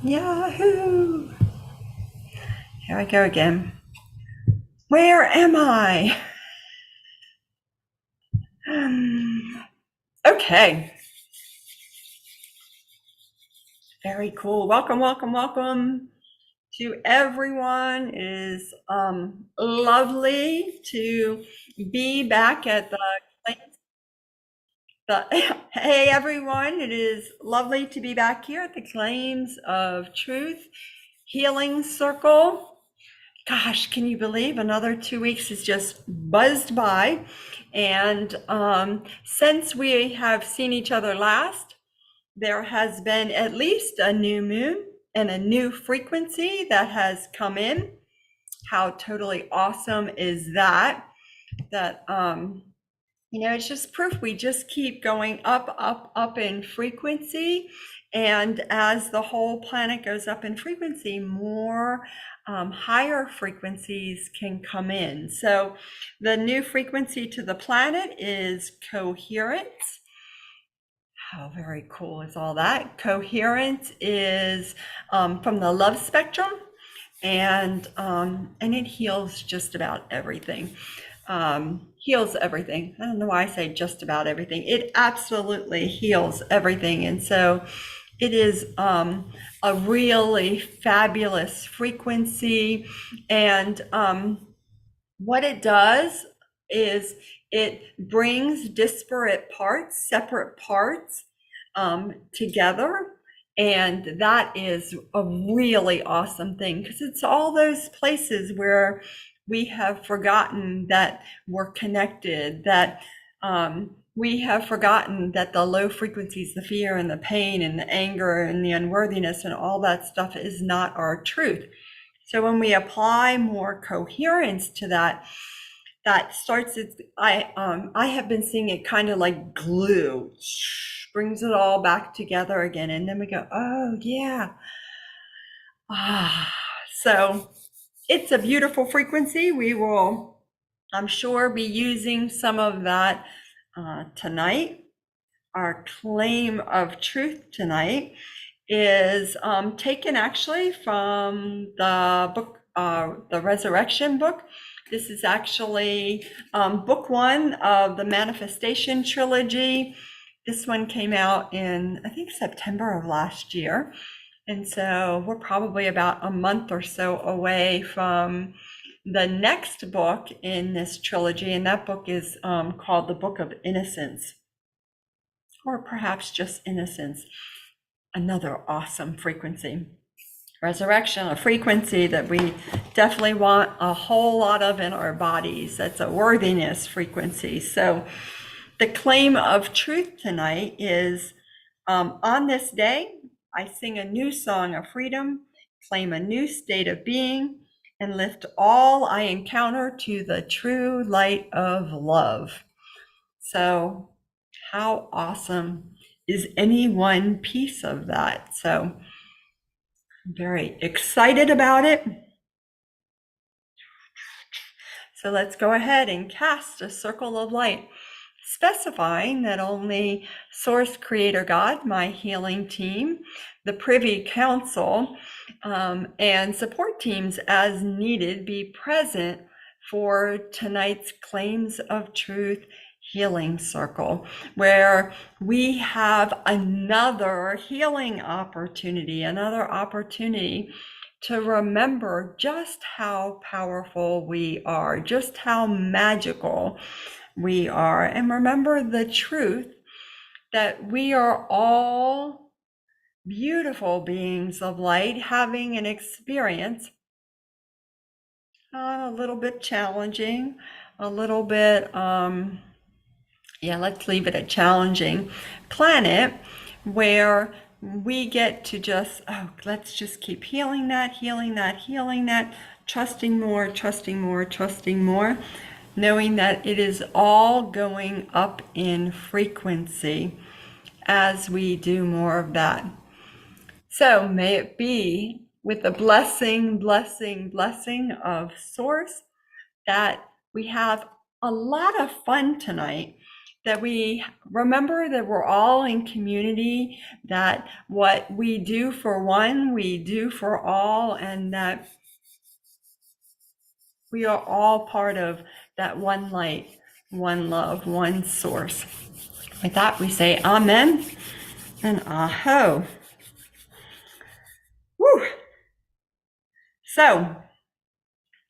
Yahoo! Here I go again. Where am I? Okay. Very cool. Welcome, welcome, welcome to everyone. It is lovely to be back at the hey everyone. It is lovely to be back here at the Claims of Truth Healing Circle. Gosh, can you believe another 2 weeks has just buzzed by? And since we have seen each other last, there has been at least a new moon and a new frequency that has come in. How totally awesome is that? That, it's just proof we just keep going up, up, up in frequency. And as the whole planet goes up in frequency, more higher frequencies can come in. So the new frequency to the planet is coherence. How very cool is all that? Coherence is from the love spectrum, and it heals just about everything. Heals everything. I don't know why I say just about everything. It absolutely heals everything. And so it is a really fabulous frequency. And what it does is it brings disparate parts, separate parts together. And that is a really awesome thing because it's all those places where we have forgotten that we're connected, that we have forgotten that the low frequencies, the fear and the pain and the anger and the unworthiness and all that stuff is not our truth. So when we apply more coherence to that, that starts it. I have been seeing it kind of like glue, brings it all back together again, and then we go, oh yeah, so it's a beautiful frequency. We will, I'm sure, be using some of that tonight. Our claim of truth tonight is taken actually from the book, the Ressurection book. This is actually book one of the Manifestation trilogy. This one came out in, I think, September of last year. And so we're probably about a month or so away from the next book in this trilogy. And that book is called the Book of Innocence, or perhaps just Innocence. Another awesome frequency. Resurrection, a frequency that we definitely want a whole lot of in our bodies. That's a worthiness frequency. So the claim of truth tonight is on this day, I sing a new song of freedom, claim a new state of being, and lift all I encounter to the true light of love. So how awesome is any one piece of that? So I'm very excited about it. So let's go ahead and cast a circle of light, specifying that only Source Creator God, my healing team, the Privy Council, and support teams as needed be present for tonight's Claims of Truth Healing Circle, where we have another healing opportunity, to remember just how powerful we are, just how magical we are, and remember the truth that we are all beautiful beings of light having an experience a little bit challenging, a little bit, let's leave it a challenging planet where we get to just, let's just keep healing that, trusting more, knowing that it is all going up in frequency as we do more of that. So may it be with the blessing of Source that we have a lot of fun tonight that we remember that we're all in community, that what we do for one, we do for all, and that we are all part of that one light, one love, one source. With that, we say amen and aho. Woo. So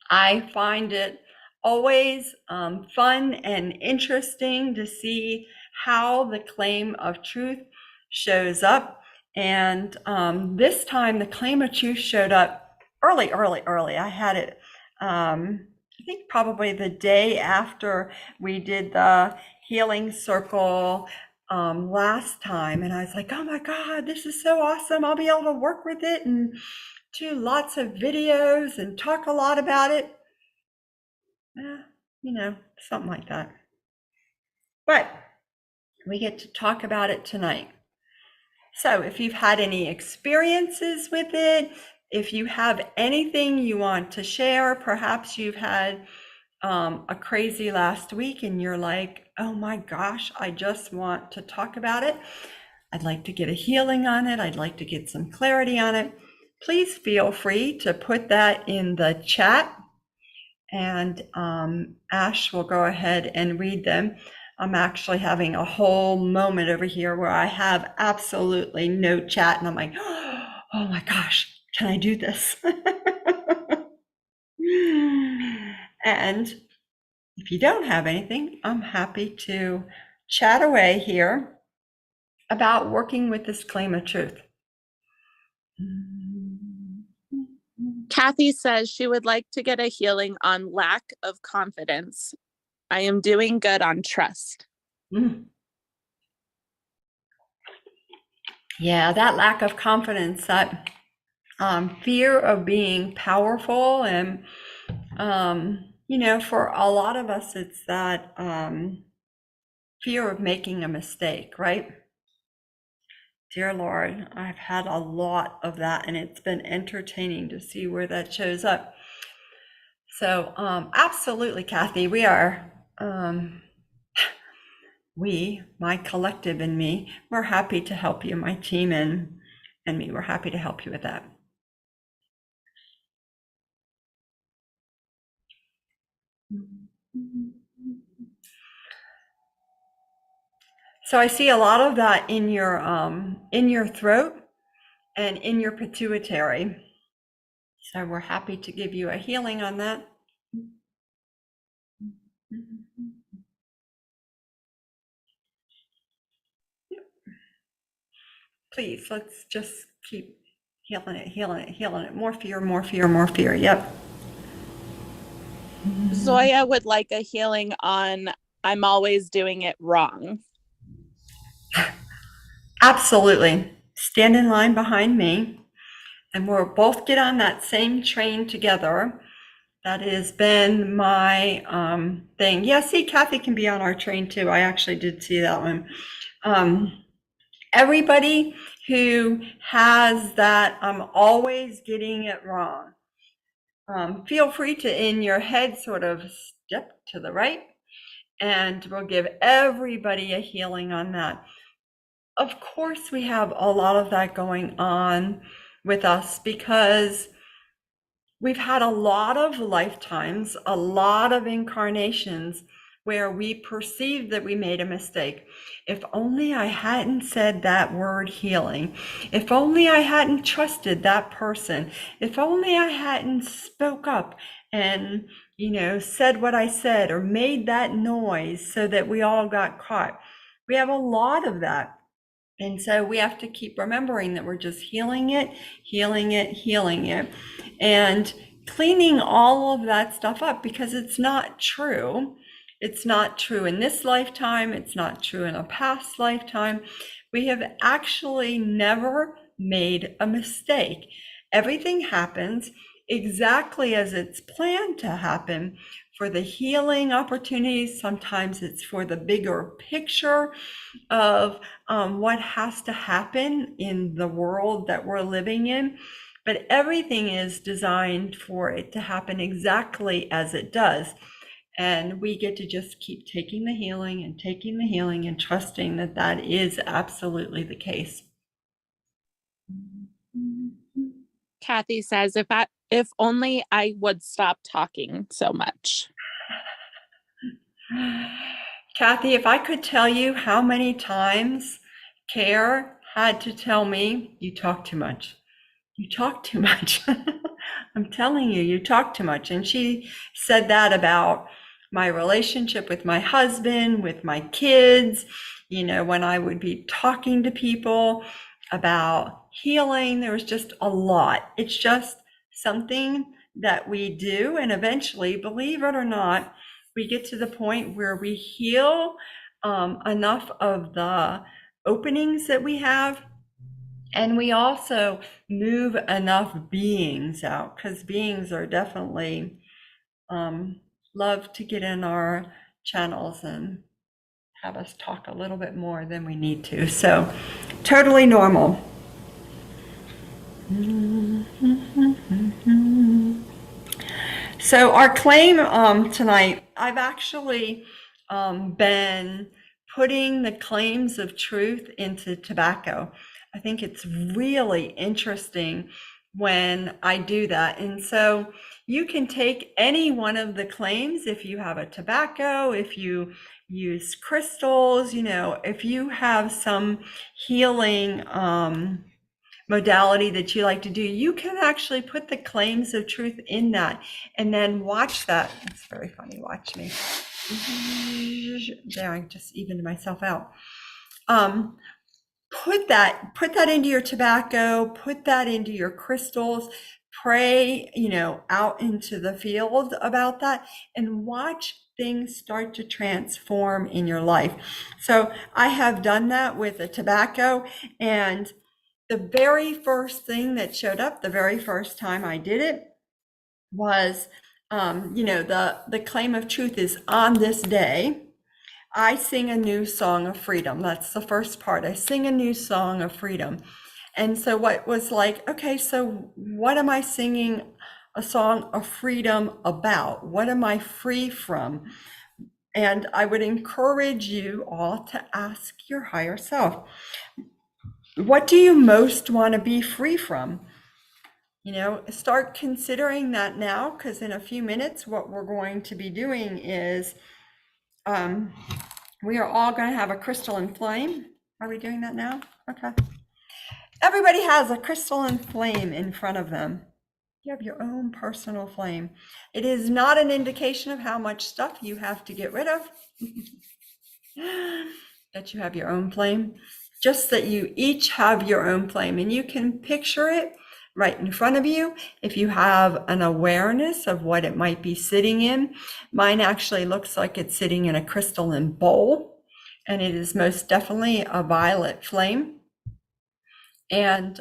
I find it always fun and interesting to see how the claim of truth shows up. And this time, the claim of truth showed up early. I had it, I think, probably the day after we did the healing circle last time. And I was like, oh my God, this is so awesome. I'll be able to work with it and do lots of videos and talk a lot about it. Something like that. But we get to talk about it tonight. So if you've had any experiences with it, if you have anything you want to share, perhaps you've had a crazy last week and you're like, oh my gosh, I just want to talk about it. I'd like to get a healing on it. I'd like to get some clarity on it. Please feel free to put that in the chat, and Ash will go ahead and read them. I'm actually having a whole moment over here where I have absolutely no chat, and I'm like, oh my gosh, can I do this? And if you don't have anything, I'm happy to chat away here about working with this claim of truth. Kathy says she would like to get a healing on lack of confidence. I am doing good on trust. Yeah, that lack of confidence, that fear of being powerful, and for a lot of us, it's that fear of making a mistake, right? Dear Lord, I've had a lot of that, and it's been entertaining to see where that shows up. So absolutely, Kathy, we are, my collective and me, we're happy to help you. My team and me, we're happy to help you with that. So I see a lot of that in your throat and in your pituitary. So we're happy to give you a healing on that. Please, let's just keep healing it. More fear. Yep. Zoya would like a healing on I'm always doing it wrong. Absolutely. Stand in line behind me, and we'll both get on that same train together. That has been my thing. Yeah, see, Kathy can be on our train too. I actually did see that one. Everybody who has that, I'm always getting it wrong. Feel free to, in your head, sort of step to the right, and we'll give everybody a healing on that. Of course, we have a lot of that going on with us because we've had a lot of lifetimes, a lot of incarnations where we perceived that we made a mistake. If only I hadn't said that word healing. If only I hadn't trusted that person. If only I hadn't spoke up and, said what I said or made that noise so that we all got caught. We have a lot of that. And so we have to keep remembering that we're just healing it, and cleaning all of that stuff up, because it's not true. It's not true in this lifetime. It's not true in a past lifetime. We have actually never made a mistake. Everything happens exactly as it's planned to happen for the healing opportunities. Sometimes it's for the bigger picture of what has to happen in the world that we're living in. But everything is designed for it to happen exactly as it does. And we get to just keep taking the healing and taking the healing and trusting that that is absolutely the case. Kathy says, if only I would stop talking so much. Kathy, if I could tell you how many times Care had to tell me, you talk too much. You talk too much. I'm telling you, you talk too much. And she said that about my relationship with my husband, with my kids, when I would be talking to people about healing, there was just a lot. It's just something that we do. And eventually, believe it or not, we get to the point where we heal enough of the openings that we have. And we also move enough beings out, because beings are definitely love to get in our channels and have us talk a little bit more than we need to. So totally normal. So our claim tonight, I've actually been putting the claims of truth into tobacco. I think it's really interesting when I do that. And so you can take any one of the claims, if you have a tobacco, if you use crystals, if you have some healing modality that you like to do, you can actually put the claims of truth in that and then watch that. It's very funny. Watch me. There, I just evened myself out. Put that into your tobacco, put that into your crystals, pray, out into the field about that, and watch things start to transform in your life. So I have done that with the tobacco, and the very first thing that showed up the very first time I did it was, the claim of truth is on this day, I sing a new song of freedom. That's the first part. I sing a new song of freedom. And so what was like, okay, so what am I singing a song of freedom about? What am I free from? And I would encourage you all to ask your higher self, what do you most want to be free from? Start considering that now, because in a few minutes, what we're going to be doing is we are all going to have a crystalline flame. Are we doing that now? Okay. Everybody has a crystalline flame in front of them. You have your own personal flame. It is not an indication of how much stuff you have to get rid of. That you have your own flame. Just that you each have your own flame, and you can picture it right in front of you. If you have an awareness of what it might be sitting in, mine actually looks like it's sitting in a crystalline bowl, and it is most definitely a violet flame. And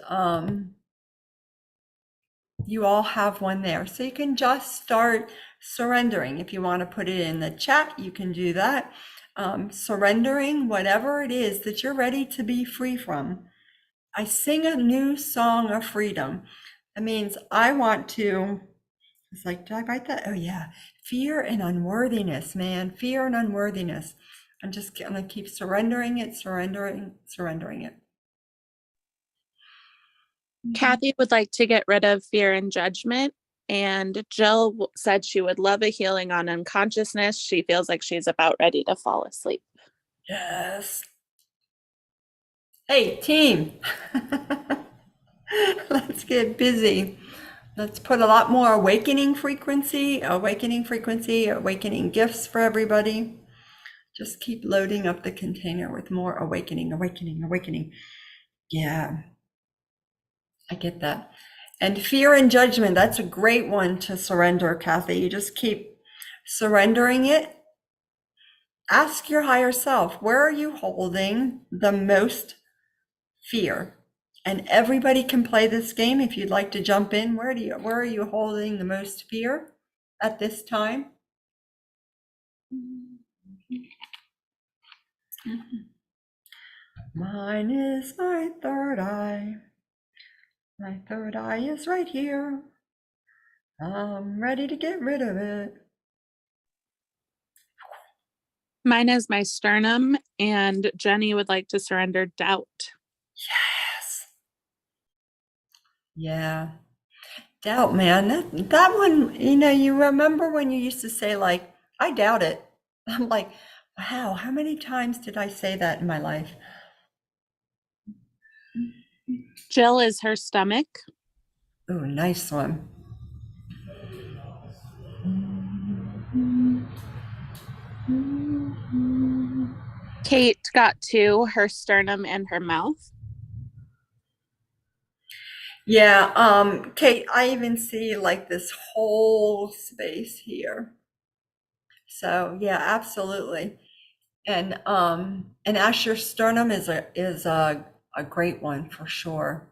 you all have one there. So you can just start surrendering. If you want to put it in the chat, you can do that. Surrendering whatever it is that you're ready to be free from. I sing a new song of freedom. That means I want to, it's like, did I write that? Oh yeah. Fear and unworthiness, man. Fear and unworthiness. I'm just going to keep surrendering it. Kathy would like to get rid of fear and judgment. And Jill said she would love a healing on unconsciousness. She feels like she's about ready to fall asleep. Yes. Hey, team. Let's get busy. Let's put a lot more awakening frequency, awakening gifts for everybody. Just keep loading up the container with more awakening. Yeah, I get that. And fear and judgment, that's a great one to surrender, Kathy. You just keep surrendering it. Ask your higher self, where are you holding the most fear? And everybody can play this game. If you'd like to jump in, where are you holding the most fear at this time? Mine is my third eye. My third eye is right here. I'm ready to get rid of it. Mine is my sternum, and Jenny would like to surrender doubt. Yes. Yeah. Doubt, man. That one, you remember when you used to say, like, I doubt it. I'm like, wow, how many times did I say that in my life? Jill is her stomach. Oh, nice one. Kate got two, her sternum and her mouth. Yeah, Kate, I even see like this whole space here. So yeah, absolutely. And Asher sternum is a great one for sure.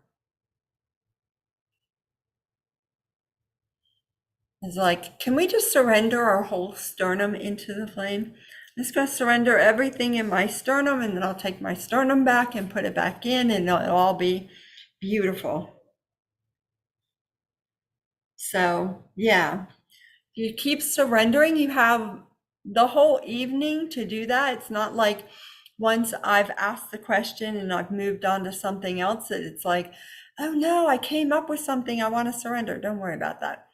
It's like, can we just surrender our whole sternum into the flame? I'm just going to surrender everything in my sternum, and then I'll take my sternum back and put it back in, and it'll all be beautiful. So, yeah, you keep surrendering. You have the whole evening to do that. It's not like once I've asked the question and I've moved on to something else that it's like, oh no, I came up with something I want to surrender. Don't worry about that.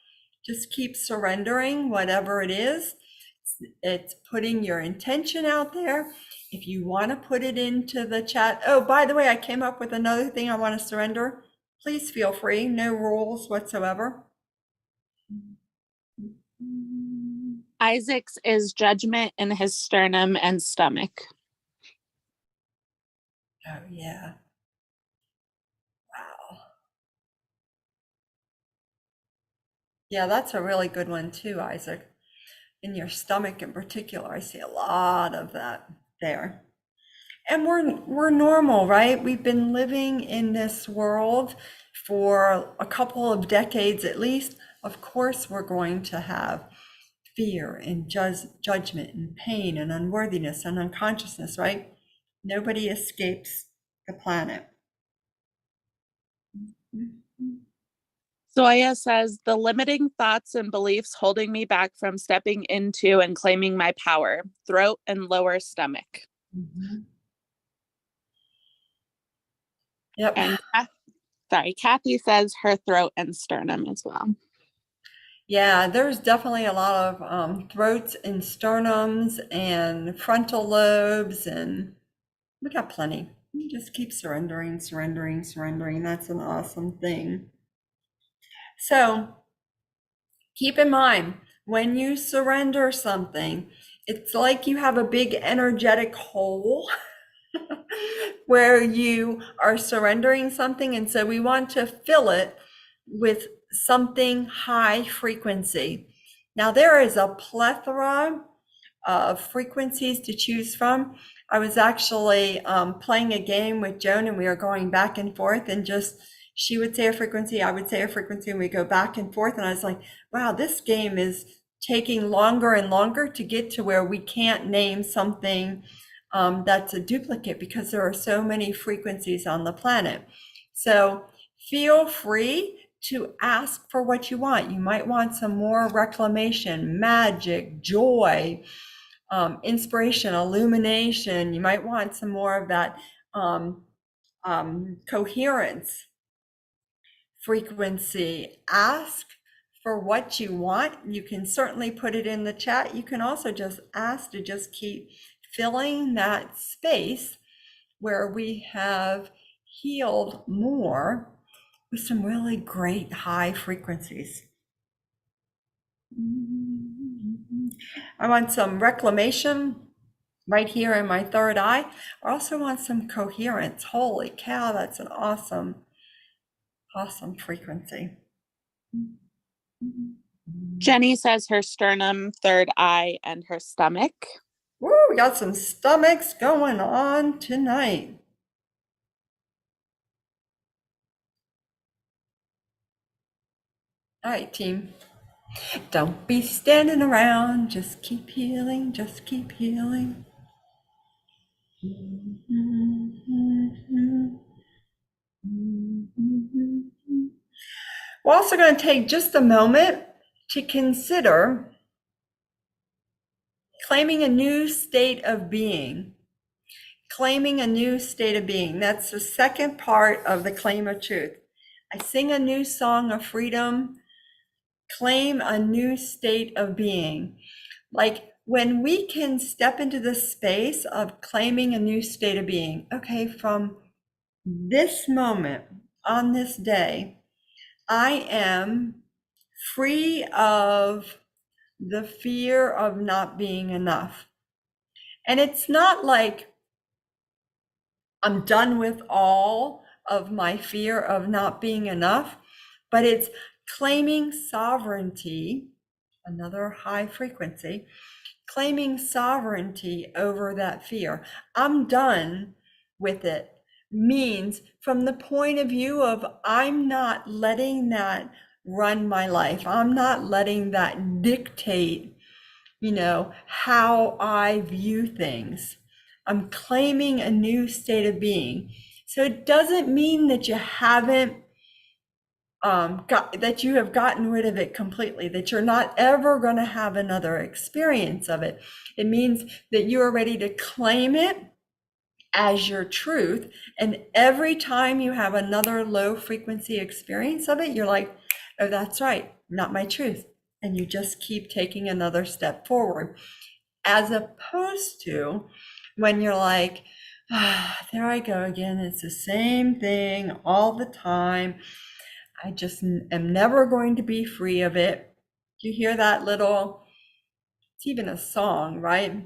Just keep surrendering whatever it is. It's putting your intention out there. If you want to put it into the chat, oh, by the way, I came up with another thing I want to surrender. Please feel free. No rules whatsoever. Isaac's is judgment in his sternum and stomach. Oh, yeah. Wow. Yeah, that's a really good one too, Isaac. In your stomach in particular, I see a lot of that there. And we're normal, right? We've been living in this world for a couple of decades at least. Of course, we're going to have fear and judgment and pain and unworthiness and unconsciousness, right? Nobody escapes the planet. Zoya says the limiting thoughts and beliefs holding me back from stepping into and claiming my power, throat and lower stomach. Mhm. Yep. And Kathy says her throat and sternum as well. Yeah, there's definitely a lot of throats and sternums and frontal lobes, and we got plenty. You just keep surrendering, surrendering, surrendering. That's an awesome thing. So keep in mind, when you surrender something, it's like you have a big energetic hole where you are surrendering something. And so we want to fill it with something high frequency. Now, there is a plethora of frequencies to choose from. I was actually playing a game with Joan, and we were going back and forth, and just she would say a frequency, I would say a frequency, and we go back and forth. And I was like, wow, this game is taking longer and longer to get to where we can't name something that's a duplicate because there are so many frequencies on the planet. So feel free to ask for what you want. You might want some more reclamation, magic, joy, inspiration, illumination. You might want some more of that coherence frequency. Ask for what you want. You can certainly put it in the chat. You can also just ask to just keep filling that space where we have healed more with some really great high frequencies. I want some reclamation right here in my third eye. I also want some coherence. Holy cow, that's an awesome, awesome frequency. Jenny says her sternum, third eye, and her stomach. Woo, we got some stomachs going on tonight. All right, team. Don't be standing around. Just keep healing. Just keep healing. We're also going to take just a moment to consider claiming a new state of being. Claiming a new state of being. That's the second part of the claim of truth. I sing a new song of freedom. Claim a new state of being. Like when we can step into the space of claiming a new state of being, okay, from this moment on this day, I am free of the fear of not being enough. And it's not like I'm done with all of my fear of not being enough, but it's claiming sovereignty, another high frequency, claiming sovereignty over that fear. I'm done with it means from the point of view of I'm not letting that run my life. I'm not letting that dictate, how I view things. I'm claiming a new state of being. So it doesn't mean that you haven't that you have gotten rid of it completely, that you're not ever going to have another experience of it. It means that you are ready to claim it as your truth. And every time you have another low frequency experience of it, you're like, oh, that's right, not my truth. And you just keep taking another step forward. As opposed to when you're like, there I go again. It's the same thing all the time. I just am never going to be free of it. You hear that little, it's even a song, right?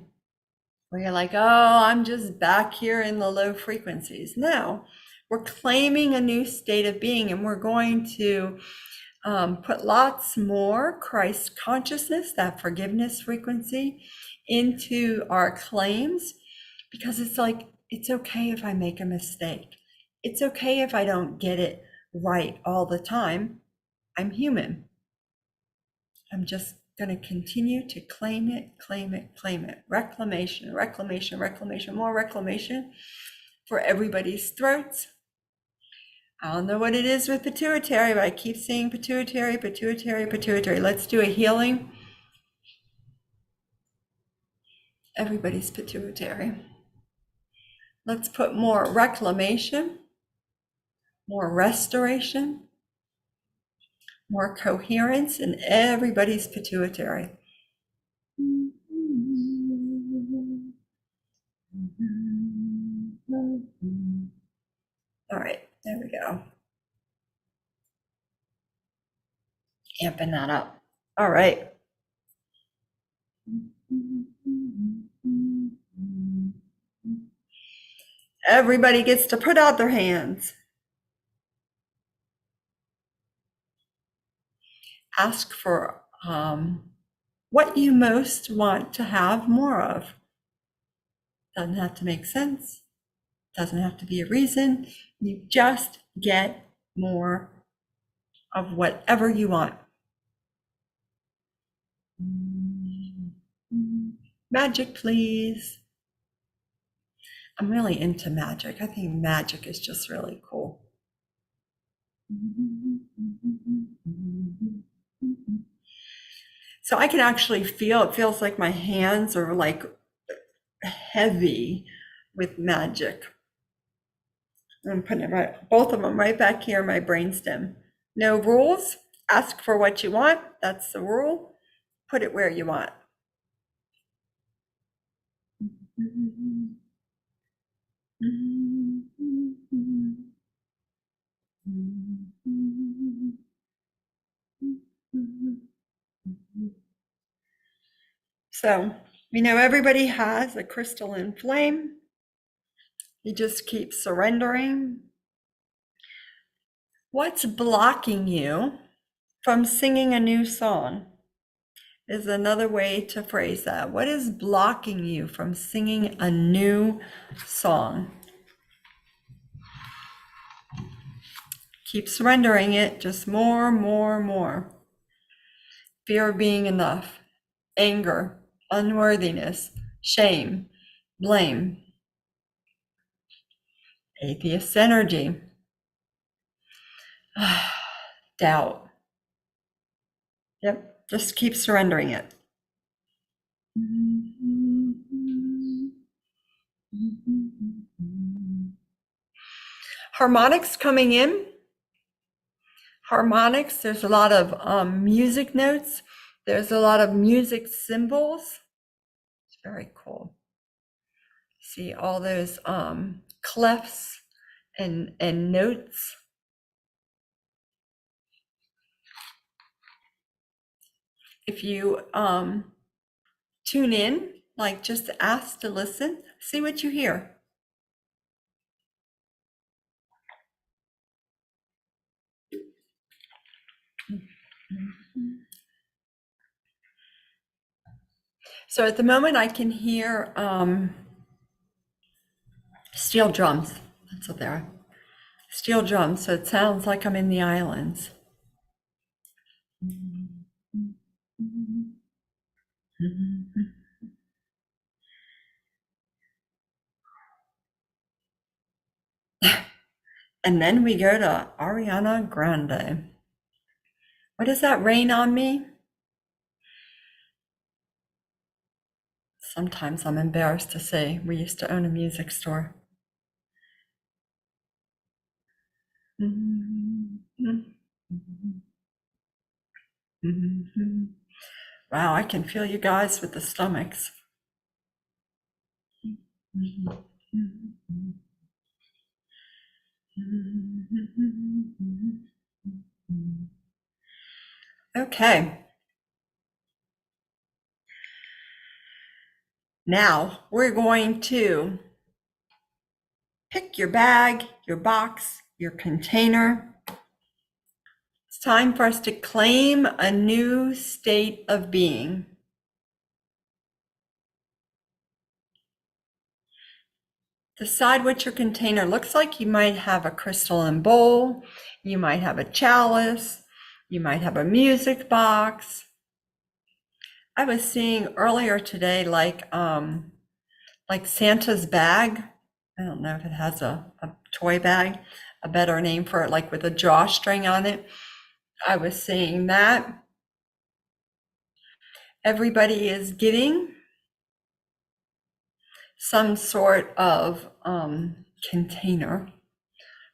Where you're like, oh, I'm just back here in the low frequencies. No, we're claiming a new state of being, and we're going to put lots more Christ consciousness, that forgiveness frequency, into our claims, because it's like, it's okay if I make a mistake. It's okay if I don't get it right all the time. I'm human. I'm just going to continue to claim it, claim it, claim it. Reclamation, reclamation, reclamation, more reclamation for everybody's throats. I don't know what it is with pituitary, but I keep seeing pituitary, pituitary, pituitary. Let's do a healing. Everybody's pituitary. Let's put more reclamation, more restoration, more coherence in everybody's pituitary. All right, there we go. Amping that up. All right. Everybody gets to put out their hands. Ask for what you most want to have more of. Doesn't have to make sense. Doesn't have to be a reason. You just get more of whatever you want. Magic, please. I'm really into magic. I think magic is just really cool. So I can actually feel, it feels like my hands are like heavy with magic. I'm putting it right, both of them right back here in my brainstem. No rules. Ask for what you want. That's the rule. Put it where you want. So we know everybody has a crystalline flame. You just keep surrendering. What's blocking you from singing a new song is another way to phrase that. What is blocking you from singing a new song? Keep surrendering it, just more, more, more. Fear of being enough, anger, unworthiness, shame, blame, atheist energy, doubt. Yep, just keep surrendering it. Harmonics coming in. Harmonics, there's a lot of music notes. There's a lot of music symbols. It's very cool. See all those clefs and notes. If you tune in, like just ask to listen, see what you hear. So at the moment I can hear steel drums. That's what they are. Steel drums, so it sounds like I'm in the islands. And then we go to Ariana Grande. What does that rain on me? Sometimes I'm embarrassed to say we used to own a music store. Wow, I can feel you guys with the stomachs. Okay. Now we're going to pick your bag, your box, your container. It's time for us to claim a new state of being. Decide what your container looks like. You might have a crystal and bowl. You might have a chalice. You might have a music box. I was seeing earlier today, like Santa's bag. I don't know if it has a toy bag, a better name for it, like with a drawstring on it. I was seeing that. Everybody is getting some sort of container.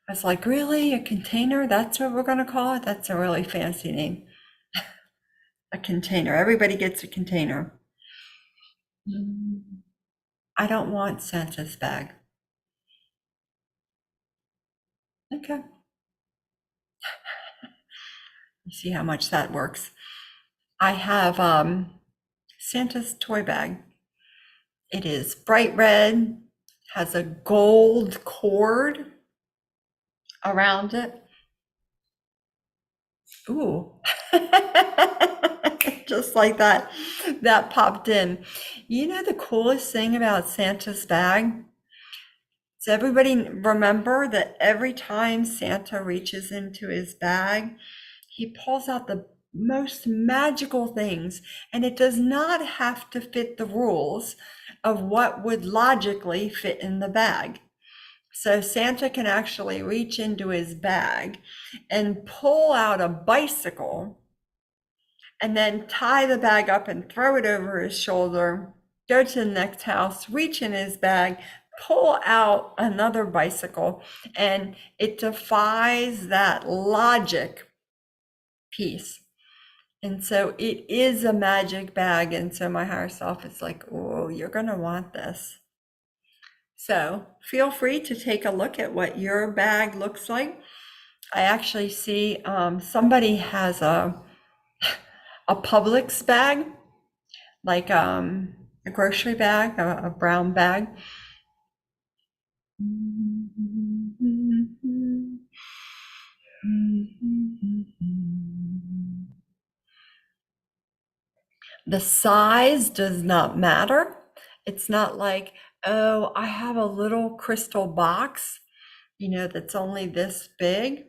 I was like, really? A container? That's what we're going to call it? That's a really fancy name. A container. Everybody gets a container. I don't want Santa's bag. Okay. You see how much that works. I have Santa's toy bag. It is bright red, has a gold cord around it. Ooh. Just like that. That popped in. You know the coolest thing about Santa's bag? Does everybody remember that every time Santa reaches into his bag, he pulls out the most magical things, and it does not have to fit the rules of what would logically fit in the bag. So Santa can actually reach into his bag and pull out a bicycle and then tie the bag up and throw it over his shoulder, go to the next house, reach in his bag, pull out another bicycle, and it defies that logic piece. And so it is a magic bag. And so my higher self is like, oh, you're going to want this. So feel free to take a look at what your bag looks like. I actually see somebody has a Publix bag, like a grocery bag, a brown bag. The size does not matter. It's not like, oh, I have a little crystal box, that's only this big.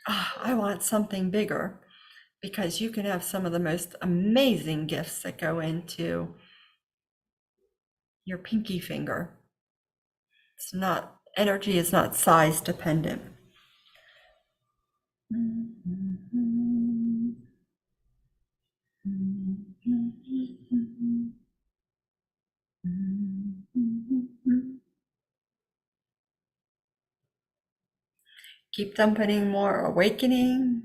I want something bigger, because you can have some of the most amazing gifts that go into your pinky finger. Energy is not size dependent. Keep dumping more awakening,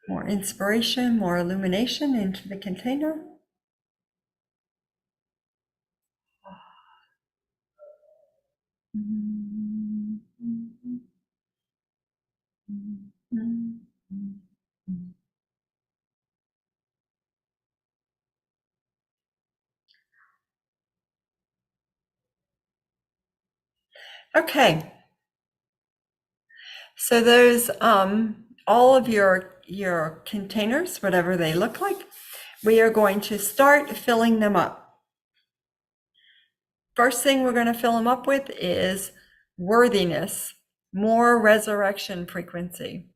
more inspiration, more illumination into the container. Okay. So those, all of your containers, whatever they look like, we are going to start filling them up. First thing we're going to fill them up with is worthiness, more resurrection frequency.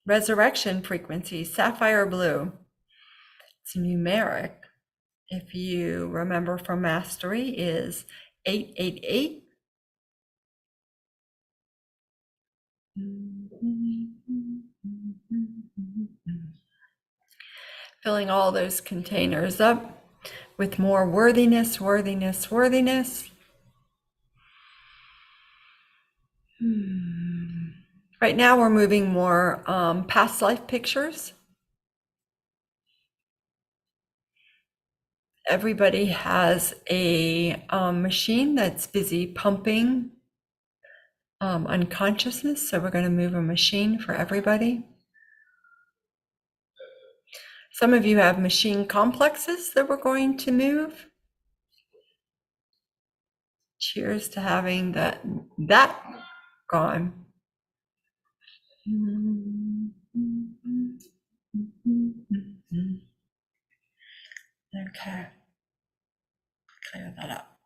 Resurrection frequency, sapphire blue. It's numeric. If you remember from mastery, is 888. Filling all those containers up with more worthiness, worthiness, worthiness. Right now we're moving more past life pictures. Everybody has a machine that's busy pumping unconsciousness, so we're going to move a machine for everybody. Some of you have machine complexes that we're going to move. Cheers to having that gone. Okay, clear that up.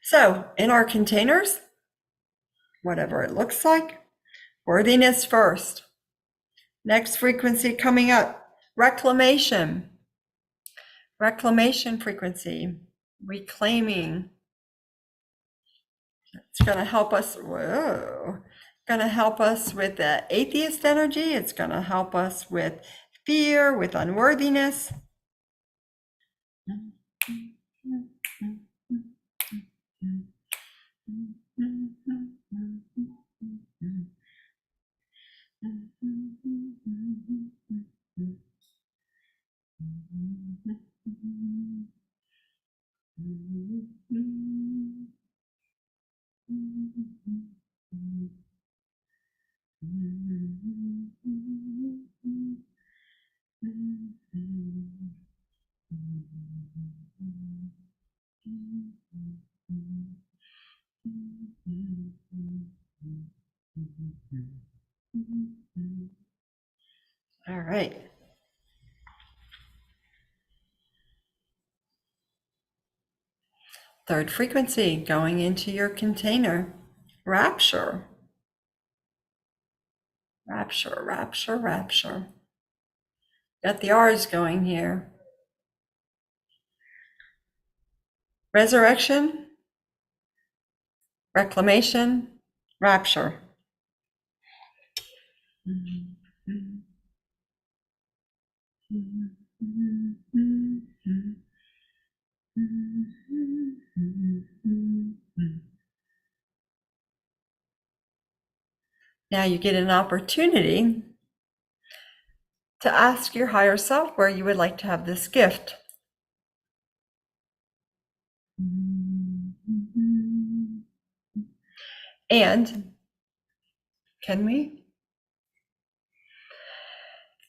So in our containers, whatever it looks like, worthiness first. Next frequency coming up, reclamation. Reclamation frequency, reclaiming. It's going to help us, going to help us with the atheist energy. It's going to help us with fear, with unworthiness. All right. Third frequency going into your container. Rapture. Rapture, rapture, rapture. Got the R's going here. Resurrection, reclamation, rapture. Now you get an opportunity to ask your higher self where you would like to have this gift. And can we?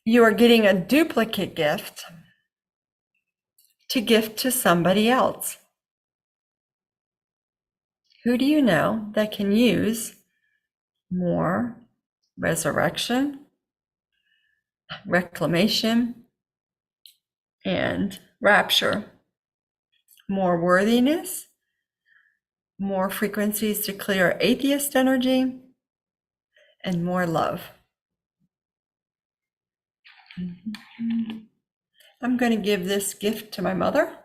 You are getting a duplicate gift to gift to somebody else. Who do you know that can use more resurrection, reclamation, and rapture? More worthiness, more frequencies to clear atheist energy, and more love. I'm going to give this gift to my mother.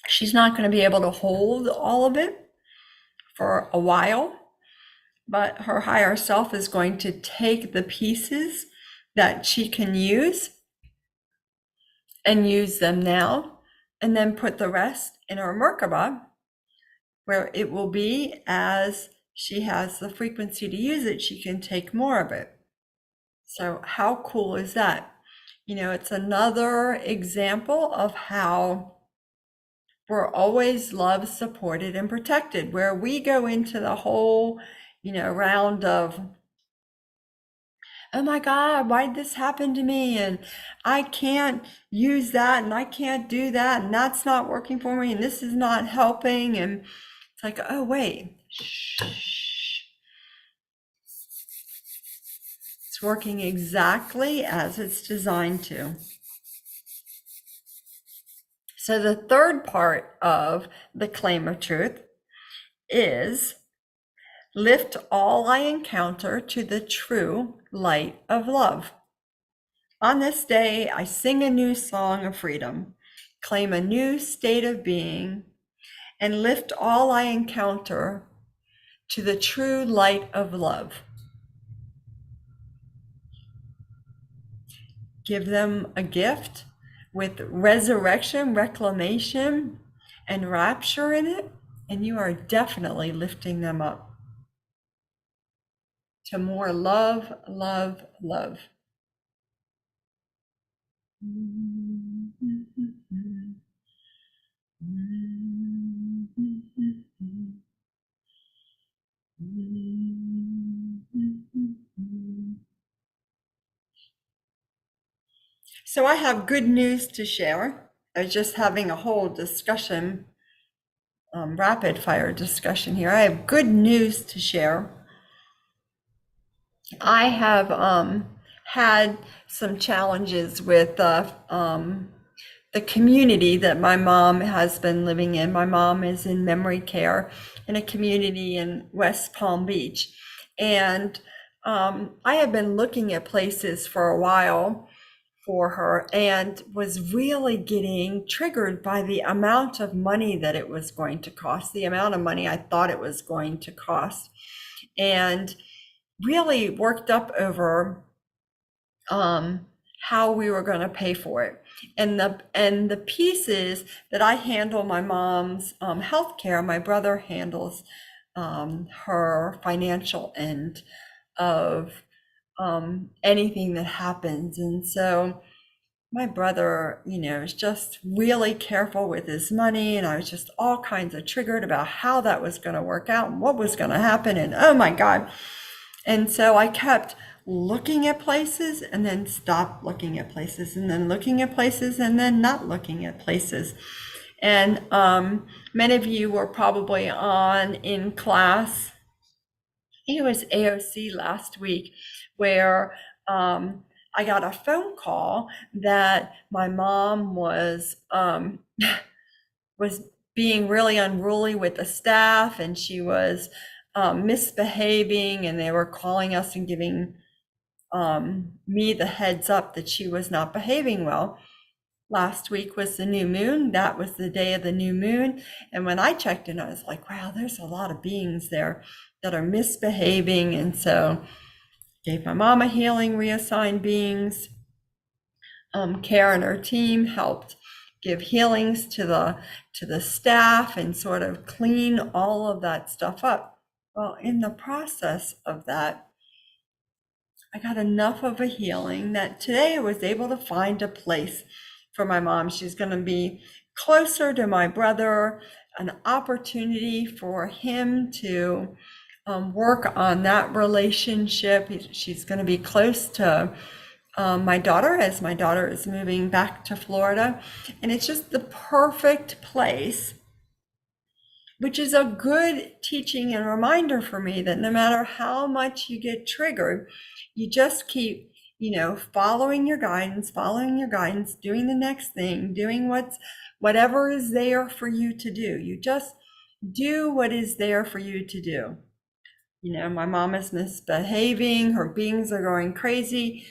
She's not going to be able to hold all of it for a while, but her higher self is going to take the pieces that she can use and use them now and then put the rest in her Merkaba, where it will be as she has the frequency to use it, she can take more of it. So how cool is that? It's another example of how we're always loved, supported, and protected, where we go into the whole, round of, oh my God, why did this happen to me? And I can't use that, and I can't do that, and that's not working for me, and this is not helping. And it's like, oh, wait, shh. It's working exactly as it's designed to. So the third part of the claim of truth is lift all I encounter to the true light of love. On this day, I sing a new song of freedom, claim a new state of being, and lift all I encounter to the true light of love. Give them a gift with resurrection, reclamation, and rapture in it, and you are definitely lifting them up to more love, love, love. So I have good news to share. I was just having a whole discussion, rapid fire discussion here. I have good news to share. I have had some challenges with the community that my mom has been living in. My mom is in memory care in a community in West Palm Beach. And I have been looking at places for a while for her and was really getting triggered by the amount of money that it was going to cost, the amount of money I thought it was going to cost. And really worked up over how we were going to pay for it. And the piece is that I handle my mom's health care. My brother handles her financial end of anything that happens. And so my brother, is just really careful with his money. And I was just all kinds of triggered about how that was going to work out and what was going to happen. And oh my God. And so I kept looking at places and then stopped looking at places and then looking at places and then not looking at places. And many of you were probably on in class. I think it was AOC last week, where I got a phone call that my mom was was being really unruly with the staff, and she was misbehaving, and they were calling us and giving me the heads up that she was not behaving well. Last week was the new moon. That was the day of the new moon. And when I checked in, I was like, wow, there's a lot of beings there that are misbehaving. And so gave my mom a healing, reassigned beings. Karen, her team, helped give healings to the staff and sort of clean all of that stuff up. Well, in the process of that, I got enough of a healing that today I was able to find a place for my mom. She's going to be closer to my brother, an opportunity for him to work on that relationship. She's going to be close to my daughter, as my daughter is moving back to Florida. And it's just the perfect place, which is a good teaching and reminder for me that no matter how much you get triggered, you just keep, following your guidance, doing the next thing, doing whatever is there for you to do. You just do what is there for you to do. My mom is misbehaving, her beings are going crazy.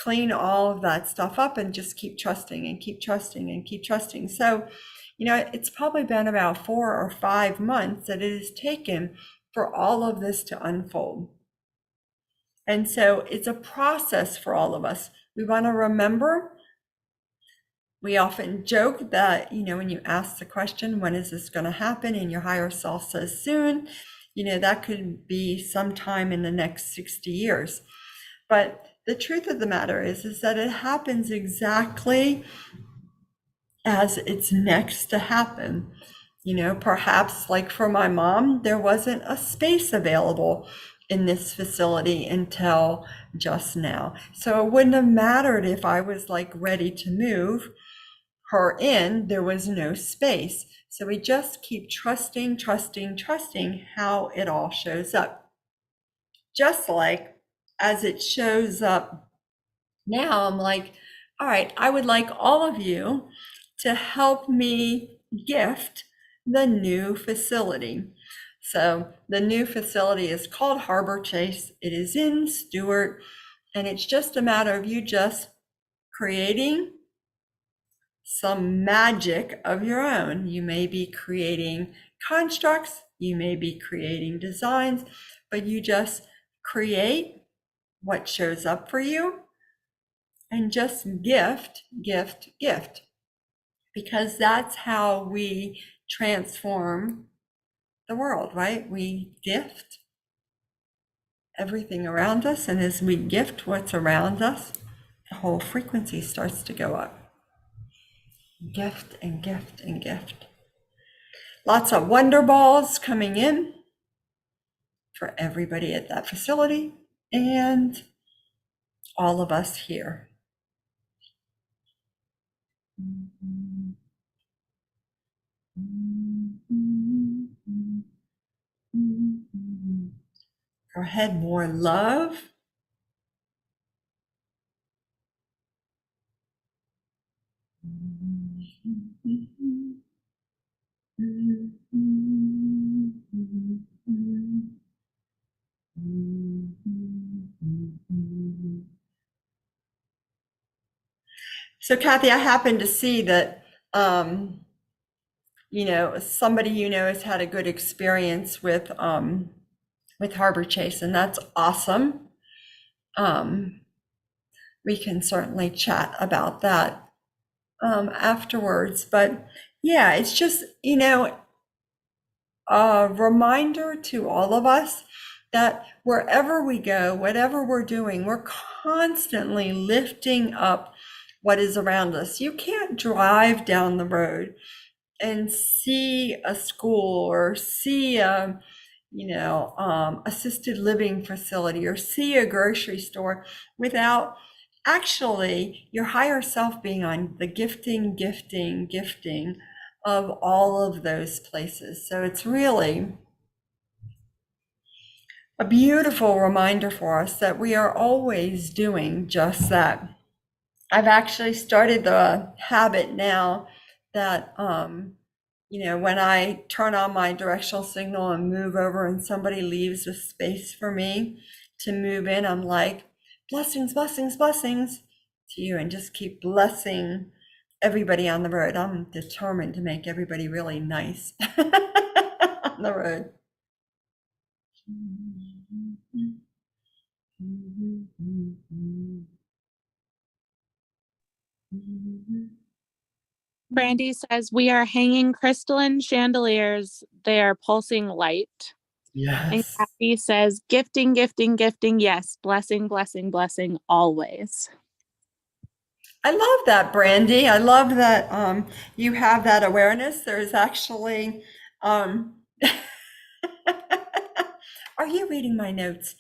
Clean all of that stuff up and just keep trusting and keep trusting and keep trusting. So, it's probably been about 4 or 5 months that it has taken for all of this to unfold. And so it's a process for all of us. We want to remember We often joke that, when you ask the question, when is this going to happen? And your higher self says soon, that could be sometime in the next 60 years. But the truth of the matter is that it happens exactly as it's next to happen. Perhaps like for my mom, there wasn't a space available in this facility until just now. So it wouldn't have mattered if I was like ready to move her in, there was no space. So we just keep trusting, trusting, trusting how it all shows up. Just like as it shows up now, I'm like, all right, I would like all of you to help me gift the new facility. So the new facility is called Harbor Chase. It is in Stewart, and it's just a matter of you just creating some magic of your own. You may be creating constructs, you may be creating designs, but you just create what shows up for you and just gift, gift, gift. Because that's how we transform the world, right? We gift everything around us, and as we gift what's around us, the whole frequency starts to go up. Gift and gift and gift. Lots of wonder balls coming in for everybody at that facility and all of us here. Go ahead, more love. So Kathy, I happened to see that, somebody has had a good experience with Harbor Chase, and that's awesome. We can certainly chat about that afterwards, but yeah, it's just, a reminder to all of us that wherever we go, whatever we're doing, we're constantly lifting up what is around us. You can't drive down the road and see a school or see a assisted living facility or see a grocery store without actually your higher self being on the gifting, gifting, gifting of all of those places. So it's really a beautiful reminder for us that we are always doing just that. I've actually started the habit now that, when I turn on my directional signal and move over and somebody leaves a space for me to move in, I'm like, blessings, blessings, blessings to you, and just keep blessing everybody on the road. I'm determined to make everybody really nice on the road. Brandy says, we are hanging crystalline chandeliers. They are pulsing light. And Yes. Kathy says, gifting, gifting, gifting. Yes. Blessing, blessing, blessing always. I love that, Brandy. I love that you have that awareness. There's actually, um, are you reading my notes?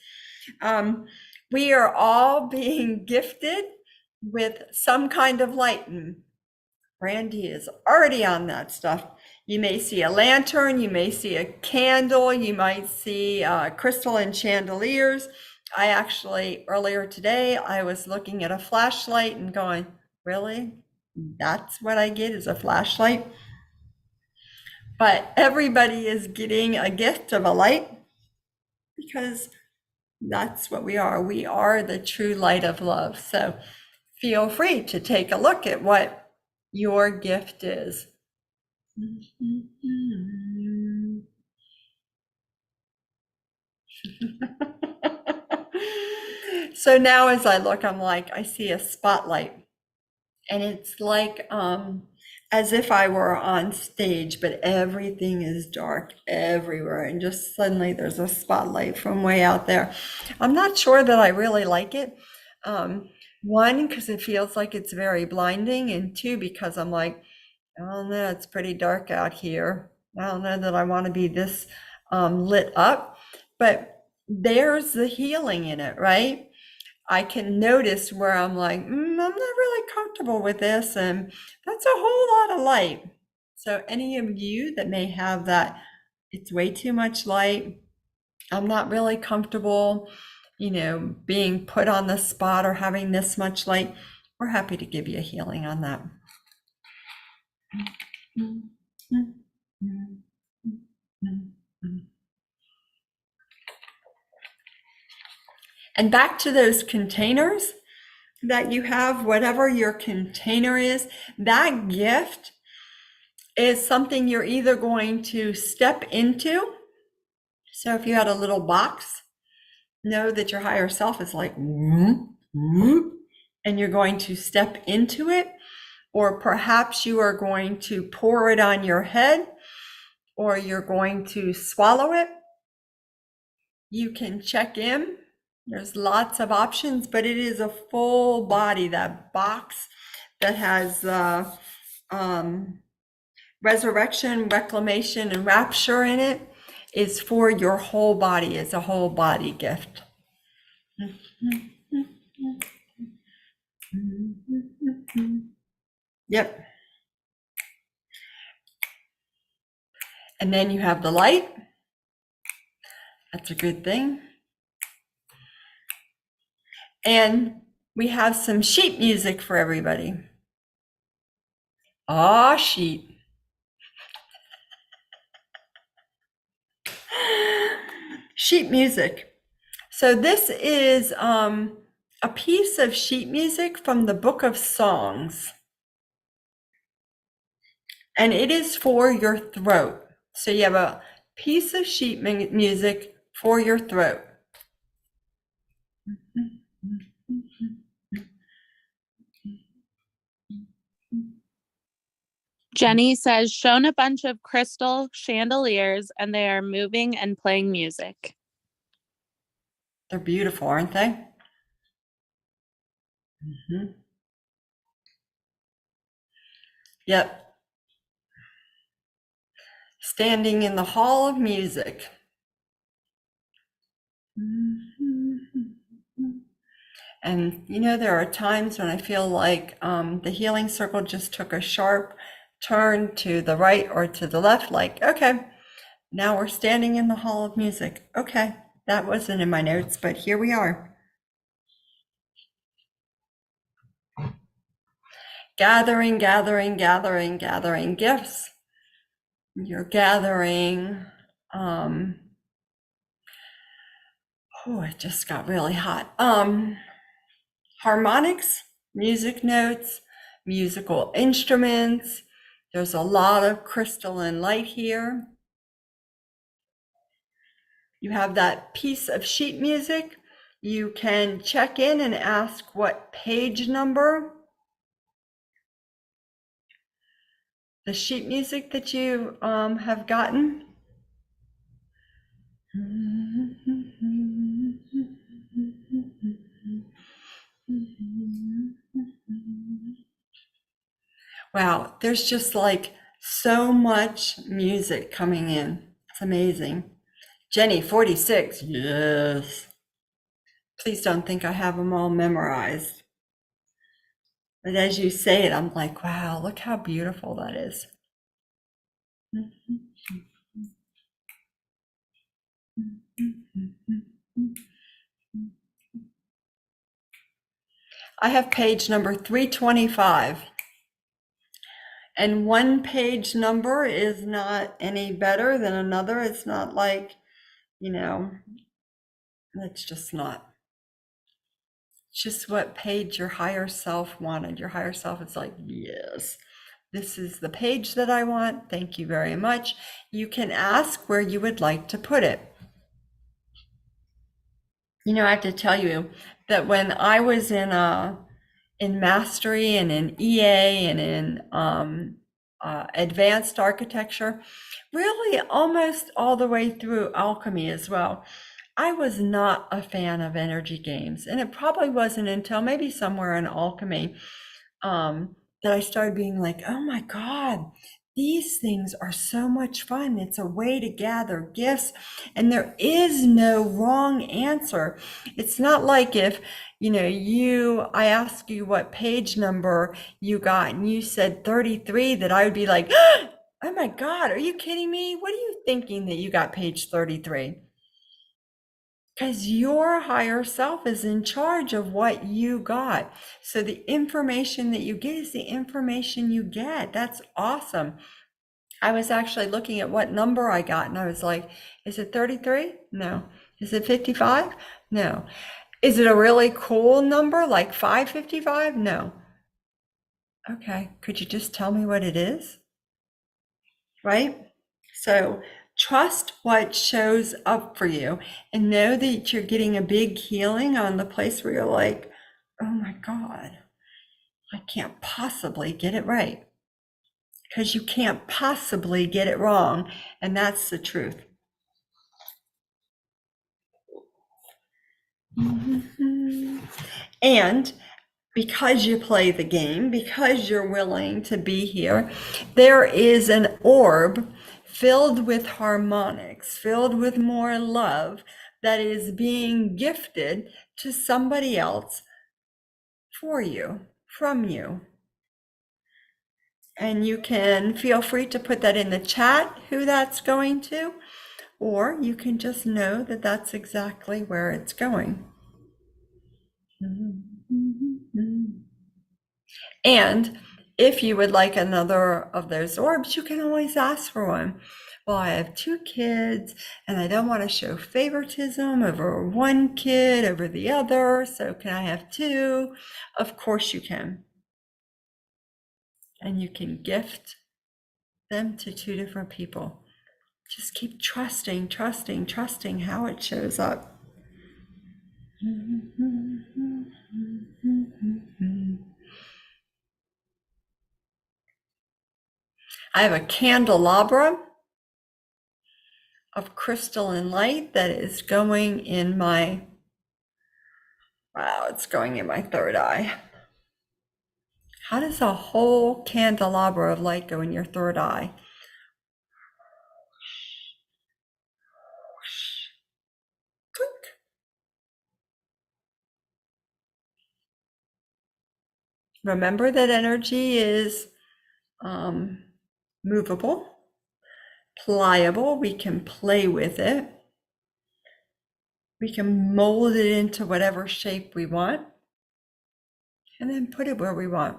We are all being gifted with some kind of light, and Brandy is already on that stuff. You may see a lantern, you may see a candle, you might see crystalline chandeliers. I actually, earlier today, I was looking at a flashlight and going, really? That's what I get is a flashlight? But everybody is getting a gift of a light because that's what we are. We are the true light of love. So feel free to take a look at what your gift is. So now as I look, I'm like, I see a spotlight. And it's like as if I were on stage, but everything is dark everywhere, and just suddenly there's a spotlight from way out there. I'm not sure that I really like it. One, because it feels like it's very blinding, and two, because I'm like, I don't know, it's pretty dark out here. I don't know that I want to be this lit up, but there's the healing in it, right? I can notice where I'm like, I'm not really comfortable with this, and that's a whole lot of light. So, any of you that may have that, it's way too much light, I'm not really comfortable, being put on the spot or having this much light, we're happy to give you a healing on that. And back to those containers that you have, whatever your container is, that gift is something you're either going to step into. So if you had a little box, know that your higher self is like, whoop, whoop, and you're going to step into it, or perhaps you are going to pour it on your head, or you're going to swallow it. You can check in. There's lots of options, but it is a full body, that box that has resurrection, reclamation, and rapture in it is for your whole body. It's a whole body gift. Yep. And then you have the light. That's a good thing. And we have some sheet music for everybody. Ah, sheet. Sheet music. So this is a piece of sheet music from the Book of Songs. And it is for your throat. So you have a piece of sheet music for your throat. Jenny says, shown a bunch of crystal chandeliers and they are moving and playing music. They're beautiful, aren't they? Mm-hmm. Yep. Standing in the hall of music. And there are times when I feel like the healing circle just took a sharp turn to the right or to the left, like, okay, now we're standing in the hall of music. Okay, that wasn't in my notes, but here we are. Gathering, gathering, gathering, gathering gifts. You're gathering, it just got really hot. Harmonics, music notes, musical instruments. There's a lot of crystalline light here. You have that piece of sheet music. You can check in and ask what page number the sheet music that you have gotten. Wow, there's just like so much music coming in. It's amazing. Jenny, 46. Yes. Please don't think I have them all memorized. But as you say it, I'm like, wow, look how beautiful that is. I have page number 325. And one page number is not any better than another. It's not like, it's just not. It's just what page your higher self wanted. Your higher self is like, yes, this is the page that I want. Thank you very much. You can ask where you would like to put it. I have to tell you that when I was in a in mastery and in EA and in advanced architecture, really almost all the way through alchemy as well. I was not a fan of energy games, and it probably wasn't until maybe somewhere in alchemy that I started being like, oh my God, these things are so much fun. It's a way to gather gifts, and there is no wrong answer. It's not like if, I ask you what page number you got and you said 33, that I would be like, oh my God, are you kidding me? What are you thinking that you got page 33? Because your higher self is in charge of what you got. So the information that you get is the information you get. That's awesome. I was actually looking at what number I got and I was like, is it 33? No. Is it 55? No. Is it a really cool number like 555? No. Okay. Could you just tell me what it is? Right? So trust what shows up for you and know that you're getting a big healing on the place where you're like, oh my God, I can't possibly get it right. Because you can't possibly get it wrong. And that's the truth. And because you play the game, because you're willing to be here, there is an orb filled with harmonics, filled with more love that is being gifted to somebody else for you, from you. And you can feel free to put that in the chat, who that's going to, or you can just know that that's exactly where it's going. And if you would like another of those orbs, you can always ask for one. Well, I have 2 kids and I don't want to show favoritism over one kid over the other. So can I have 2? Of course you can. And you can gift them to 2 different people. Just keep trusting, trusting, trusting how it shows up. I have a candelabra of crystalline light that is going in my, it's going in my third eye. How does a whole candelabra of light go in your third eye? Clink. Remember that energy is movable, pliable. We can play with it. We can mold it into whatever shape we want and then put it where we want.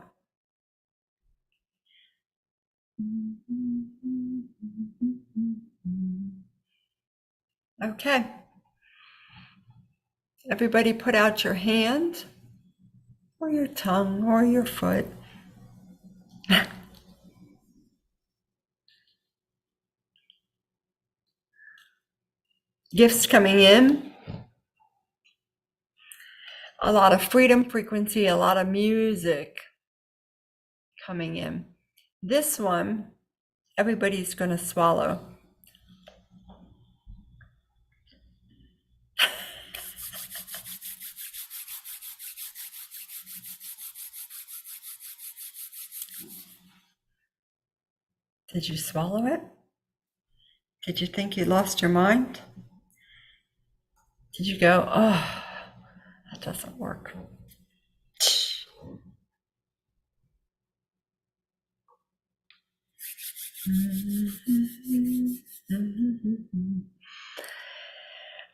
Okay. Everybody put out your hand or your tongue or your foot. Gifts coming in. A lot of freedom frequency, a lot of music coming in. This one, everybody's going to swallow. Did you swallow it? Did you think you lost your mind? Did you go, oh, that doesn't work?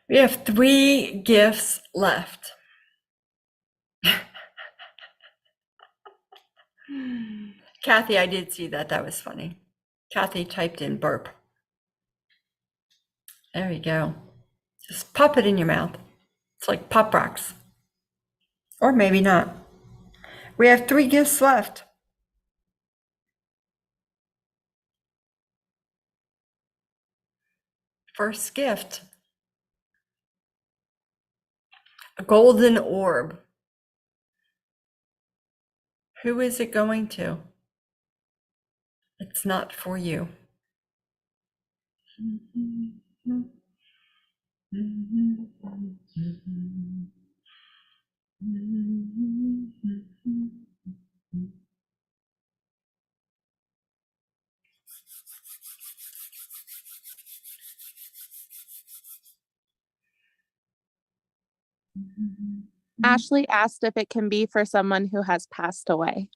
We have 3 gifts left. Kathy, I did see that. That was funny. Kathy typed in burp. There you go. Just pop it in your mouth. It's like Pop Rocks. Or maybe not. We have 3 gifts left. First gift, a golden orb. Who is it going to? It's not for you. Ashley asked if it can be for someone who has passed away.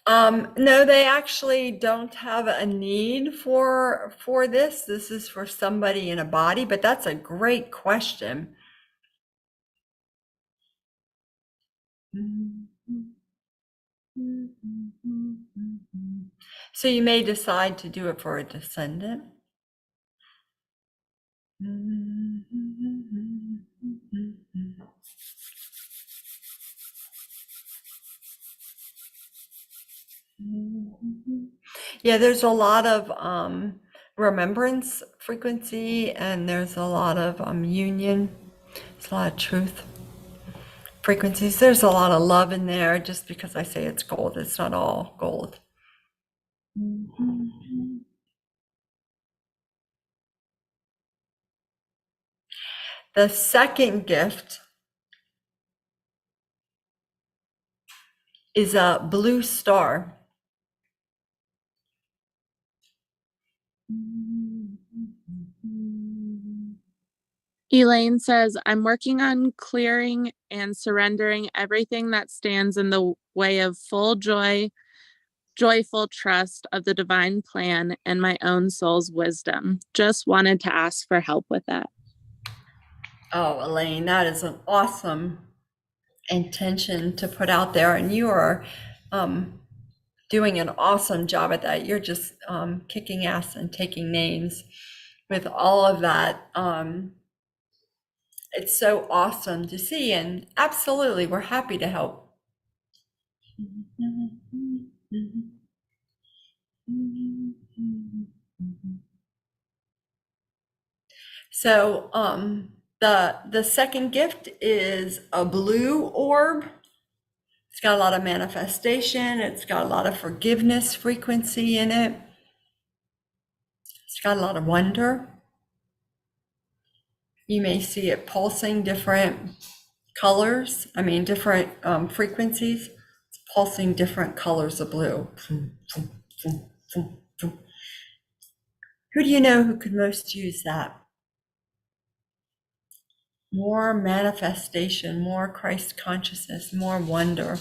No, they actually don't have a need for this. This is for somebody in a body, but that's a great question. So you may decide to do it for a descendant. Yeah, there's a lot of remembrance frequency, and there's a lot of union. There's a lot of truth frequencies. There's a lot of love in there. Just because I say it's gold, it's not all gold. The second gift is a blue star. Elaine says, I'm working on clearing and surrendering everything that stands in the way of full joy, joyful trust of the divine plan and my own soul's wisdom. Just wanted to ask for help with that. Oh, Elaine, that is an awesome intention to put out there, and you are doing an awesome job at that. You're just kicking ass and taking names with all of that. It's so awesome to see, and absolutely, we're happy to help. So the second gift is a blue orb. It's got a lot of manifestation. It's got a lot of forgiveness frequency in it. It's got a lot of wonder. You may see it pulsing different colors. I mean, different frequencies. It's pulsing different colors of blue. Who do you know who could most use that? More manifestation, more Christ consciousness, more wonder.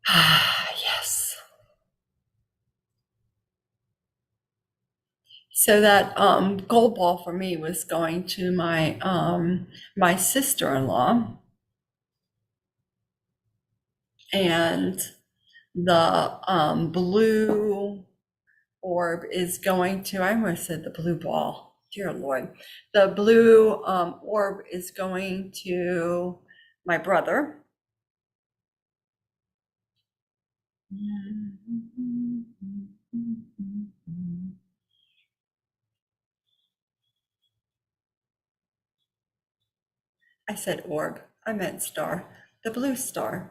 Yes. So that gold ball for me was going to my sister-in-law, and the blue orb is going to, I almost said the blue ball, dear Lord. The blue orb is going to my brother. I said orb, I meant star. The blue star.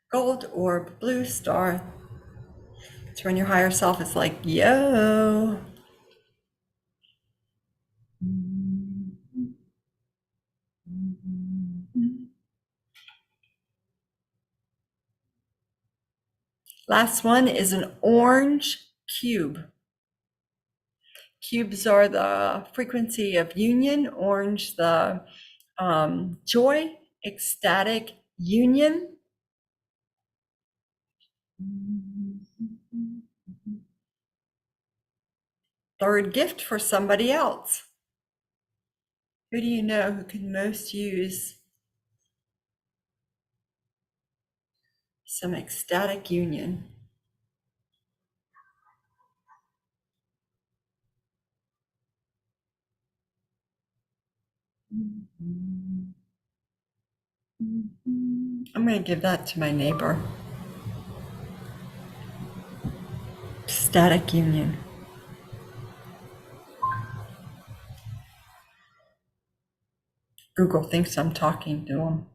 Gold orb, blue star. It's when your higher self is like, yo. Last one is an orange cube. Cubes are the frequency of union, orange the joy, ecstatic union. Third gift for somebody else. Who do you know who can most use some ecstatic union? I'm going to give that to my neighbor. Ecstatic union. Google thinks I'm talking to them.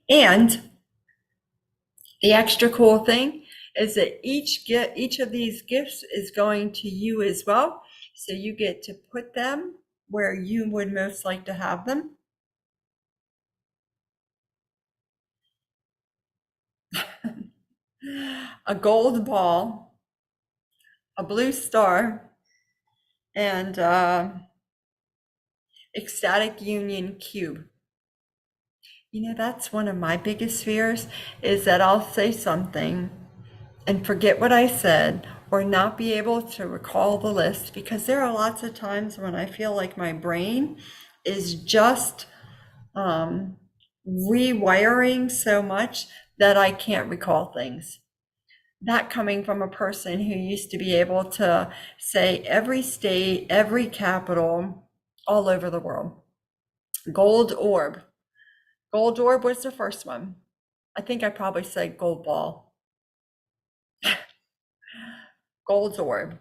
And the extra cool thing is that each of these gifts is going to you as well. So you get to put them where you would most like to have them. A gold ball, a blue star, and ecstatic union cube. You know, that's one of my biggest fears, is that I'll say something and forget what I said or not be able to recall the list, because there are lots of times when I feel like my brain is just rewiring so much that I can't recall things. That coming from a person who used to be able to say every state, every capital, all over the world. Gold orb. Gold orb was the first one. I think I probably said gold ball. Gold orb.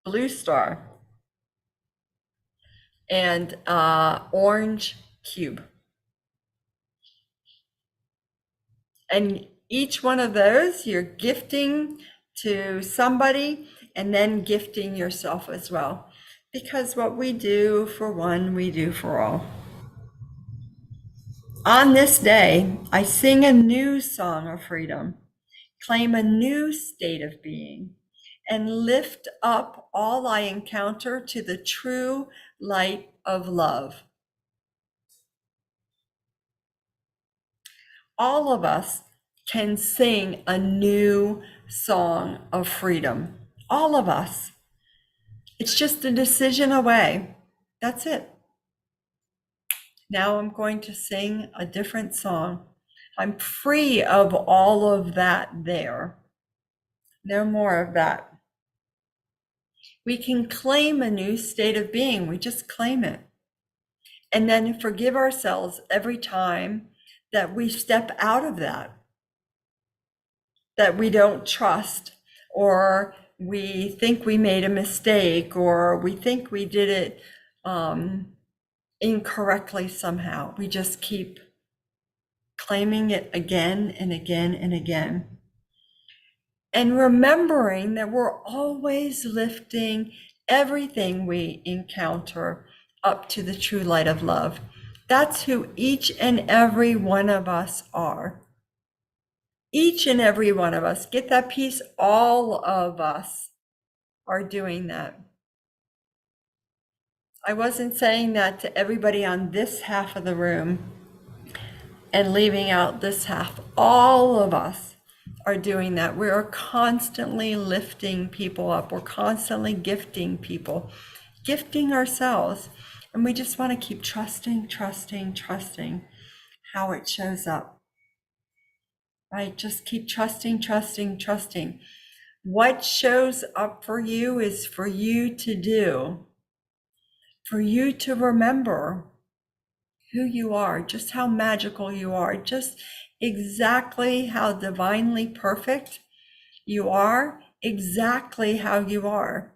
Blue star. And orange cube. And each one of those you're gifting to somebody and then gifting yourself as well. Because what we do for one, we do for all. On this day, I sing a new song of freedom, claim a new state of being, and lift up all I encounter to the true light of love. All of us can sing a new song of freedom. All of us. It's just a decision away. That's it. Now I'm going to sing a different song. I'm free of all of that there. No more of that. We can claim a new state of being. We just claim it. And then forgive ourselves every time that we step out of that we don't trust, or we think we made a mistake, or we think we did it incorrectly somehow. We just keep claiming it again and again and again. And remembering that we're always lifting everything we encounter up to the true light of love. That's who each and every one of us are. Each and every one of us. Get that piece? All of us are doing that. I wasn't saying that to everybody on this half of the room and leaving out this half. All of us are doing that. We are constantly lifting people up. We're constantly gifting people, gifting ourselves. And we just want to keep trusting how it shows up. Right? Just keep trusting. What shows up for you is for you to do, for you to remember who you are, just how magical you are, just exactly how divinely perfect you are, exactly how you are.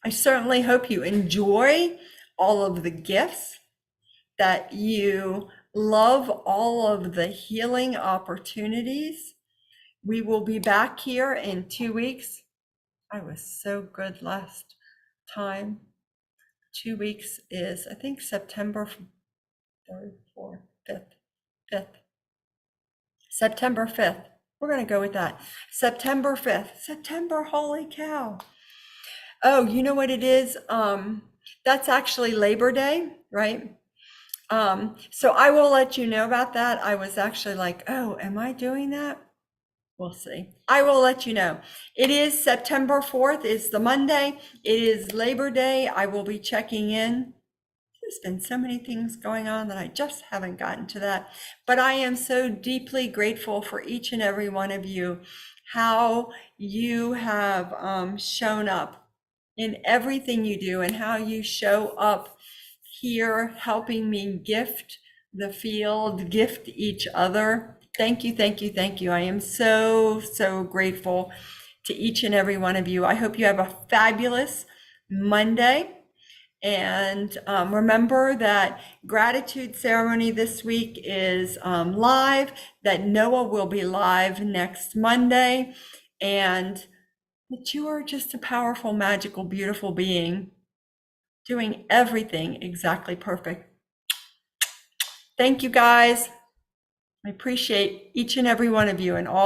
I certainly hope you enjoy all of the gifts, that you love all of the healing opportunities. We will be back here in 2 weeks. I was so good last time. 2 weeks is, I think, September 3rd, 4th, 5th. September 5th. We're going to go with that. September 5th. September, holy cow. Oh, you know what it is? That's actually Labor Day, right? So I will let you know about that. I was actually like, oh, am I doing that? We'll see. I will let you know. It is September 4th. It's the Monday. It is Labor Day. I will be checking in. There's been so many things going on that I just haven't gotten to that. But I am so deeply grateful for each and every one of you, how you have shown up in everything you do, and how you show up here helping me gift the field, gift each other. Thank you. I am so grateful. to each and every one of you. I hope you have a fabulous Monday. And remember that gratitude ceremony this week is live, that Noah will be live next Monday, and that you are just a powerful, magical, beautiful being doing everything exactly perfect. Thank you, guys. I appreciate each and every one of you and all